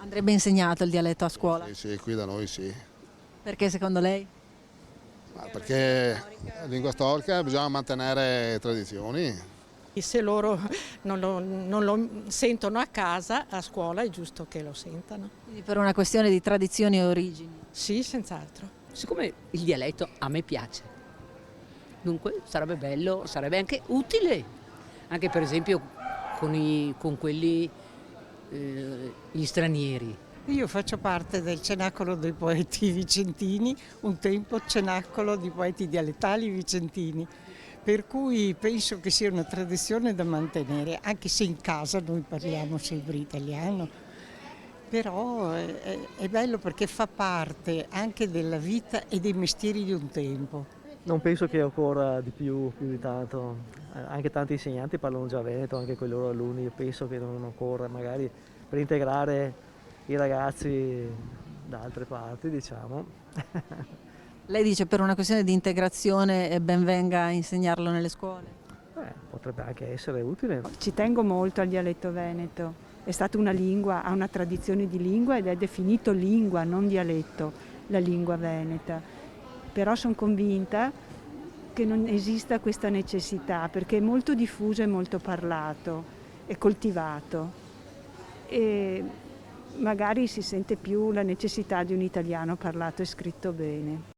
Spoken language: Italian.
Andrebbe insegnato il dialetto a scuola? Sì, sì, qui da noi sì. Perché secondo lei? Ma perché lingua storica bisogna mantenere tradizioni. Se loro non lo sentono a casa, a scuola è giusto che lo sentano. Quindi per una questione di tradizioni e origini. Sì, senz'altro. Siccome il dialetto a me piace, dunque sarebbe bello, sarebbe anche utile, anche per esempio con quelli, gli stranieri. Io faccio parte del Cenacolo dei Poeti Vicentini, un tempo Cenacolo di Poeti Dialettali Vicentini, per cui penso che sia una tradizione da mantenere, anche se in casa noi parliamo sempre italiano, però è bello perché fa parte anche della vita e dei mestieri di un tempo. Non penso che occorra di più di tanto, anche tanti insegnanti parlano già veneto, anche con i loro alunni, io penso che non occorra, magari per integrare i ragazzi da altre parti, diciamo. Lei dice per una questione di integrazione ben venga a insegnarlo nelle scuole? Potrebbe anche essere utile. Ci tengo molto al dialetto veneto, è stata una lingua, ha una tradizione di lingua ed è definito lingua, non dialetto, la lingua veneta. Però sono convinta che non esista questa necessità perché è molto diffuso e molto parlato e coltivato e magari si sente più la necessità di un italiano parlato e scritto bene.